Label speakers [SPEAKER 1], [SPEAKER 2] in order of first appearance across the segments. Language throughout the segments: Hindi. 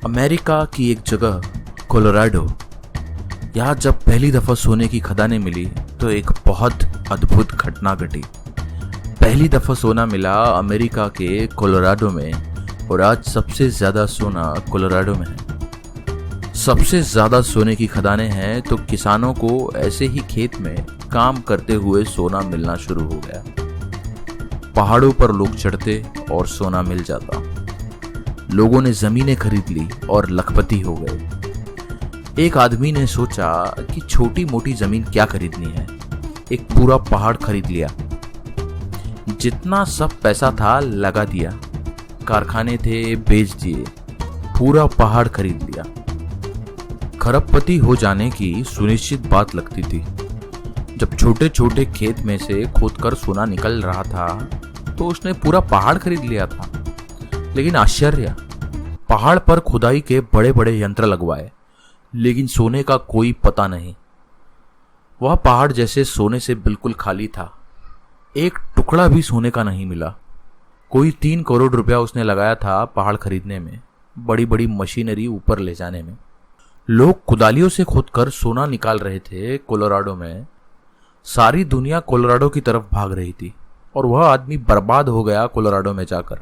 [SPEAKER 1] अमेरिका की एक जगह कोलोराडो, यहाँ जब पहली दफ़ा सोने की खदानें मिली तो एक बहुत अद्भुत घटना घटी। पहली दफ़ा सोना मिला अमेरिका के कोलोराडो में और आज सबसे ज़्यादा सोना कोलोराडो में है। सबसे ज़्यादा सोने की खदानें हैं तो किसानों को ऐसे ही खेत में काम करते हुए सोना मिलना शुरू हो गया। पहाड़ों पर लोग चढ़ते और सोना मिल जाता। लोगों ने जमीनें खरीद ली और लखपति हो गए। एक आदमी ने सोचा कि छोटी मोटी जमीन क्या खरीदनी है, एक पूरा पहाड़ खरीद लिया। जितना सब पैसा था लगा दिया, कारखाने थे बेच दिए, पूरा पहाड़ खरीद लिया। खरबपति हो जाने की सुनिश्चित बात लगती थी। जब छोटे छोटे खेत में से खोदकर सोना निकल रहा था तो उसने पूरा पहाड़ खरीद लिया था। लेकिन आश्चर्य, पहाड़ पर खुदाई के बड़े बड़े यंत्र लगवाए, लेकिन सोने का कोई पता नहीं। वह पहाड़ जैसे सोने से बिल्कुल खाली था। एक टुकड़ा भी सोने का नहीं मिला। कोई 3 करोड़ रुपया उसने लगाया था पहाड़ खरीदने में, बड़ी बड़ी मशीनरी ऊपर ले जाने में। लोग कुदालियों से खोदकर सोना निकाल रहे थे कोलोराडो में। सारी दुनिया कोलोराडो की तरफ भाग रही थी और वह आदमी बर्बाद हो गया कोलोराडो में जाकर।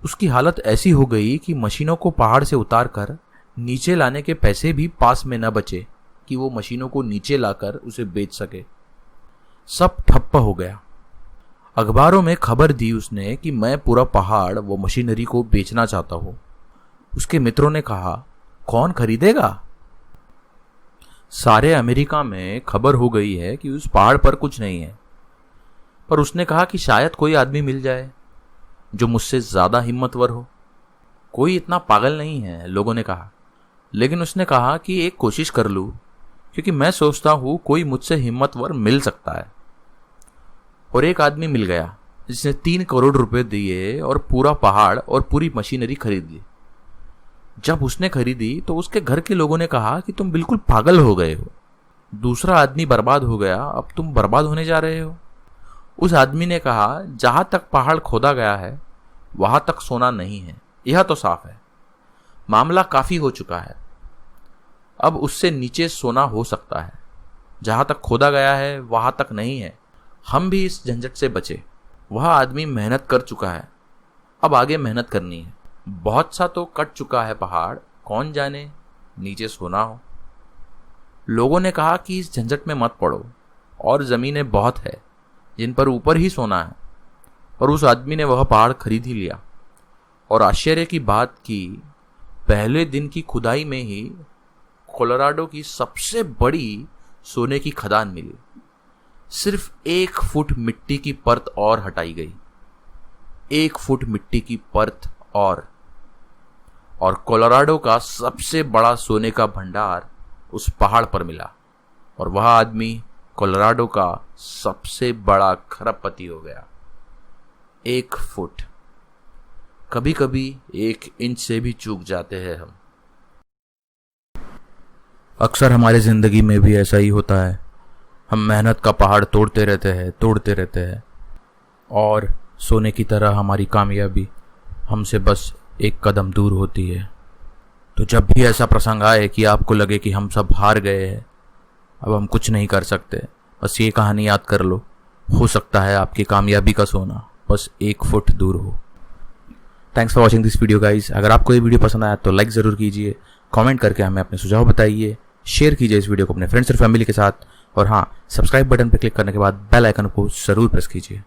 [SPEAKER 1] उसकी हालत ऐसी हो गई कि मशीनों को पहाड़ से उतारकर नीचे लाने के पैसे भी पास में न बचे कि वो मशीनों को नीचे लाकर उसे बेच सके। सब ठप्प हो गया। अखबारों में खबर दी उसने कि मैं पूरा पहाड़ वो मशीनरी को बेचना चाहता हूं। उसके मित्रों ने कहा, कौन खरीदेगा? सारे अमेरिका में खबर हो गई है कि उस पहाड़ पर कुछ नहीं है। पर उसने कहा कि शायद कोई आदमी मिल जाए जो मुझसे ज्यादा हिम्मतवर हो। कोई इतना पागल नहीं है, लोगों ने कहा। लेकिन उसने कहा कि एक कोशिश कर लूं, क्योंकि मैं सोचता हूं कोई मुझसे हिम्मतवर मिल सकता है। और एक आदमी मिल गया जिसने 3 करोड़ रुपए दिए और पूरा पहाड़ और पूरी मशीनरी खरीद ली। जब उसने खरीदी तो उसके घर के लोगों ने कहा कि तुम बिल्कुल पागल हो गए हो। दूसरा आदमी बर्बाद हो गया, अब तुम बर्बाद होने जा रहे हो। उस आदमी ने कहा, जहां तक पहाड़ खोदा गया है वहां तक सोना नहीं है, यह तो साफ है। मामला काफी हो चुका है, अब उससे नीचे सोना हो सकता है। जहां तक खोदा गया है वहां तक नहीं है। हम भी इस झंझट से बचे। वह आदमी मेहनत कर चुका है, अब आगे मेहनत करनी है। बहुत सा तो कट चुका है पहाड़, कौन जाने नीचे सोना हो। लोगों ने कहा कि इस झंझट में मत पड़ो, और जमीनें बहुत है जिन पर ऊपर ही सोना है। पर उस आदमी ने वह पहाड़ खरीद ही लिया। और आश्चर्य की बात की, पहले दिन की खुदाई में ही कोलोराडो की सबसे बड़ी सोने की खदान मिली। सिर्फ 1 फुट मिट्टी की परत और हटाई गई। 1 फुट मिट्टी की परत और कोलोराडो का सबसे बड़ा सोने का भंडार उस पहाड़ पर मिला। और वह आदमी कोलोराडो का सबसे बड़ा खरबपति हो गया। 1 फुट। कभी कभी 1 इंच से भी चूक जाते हैं हम। अक्सर हमारी जिंदगी में भी ऐसा ही होता है। हम मेहनत का पहाड़ तोड़ते रहते हैं और सोने की तरह हमारी कामयाबी हमसे बस 1 कदम दूर होती है। तो जब भी ऐसा प्रसंग आए कि आपको लगे कि हम सब हार गए हैं, अब हम कुछ नहीं कर सकते, बस ये कहानी याद कर लो, हो सकता है आपकी कामयाबी का सोना बस 1 फुट दूर हो। Thanks for watching this video guys. अगर आपको ये वीडियो पसंद आया तो लाइक ज़रूर कीजिए, कमेंट करके हमें अपने सुझाव बताइए, शेयर कीजिए इस वीडियो को अपने फ्रेंड्स और फैमिली के साथ। और हाँ, सब्सक्राइब बटन पर क्लिक करने के बाद बेल आइकन को ज़रूर प्रेस कीजिए।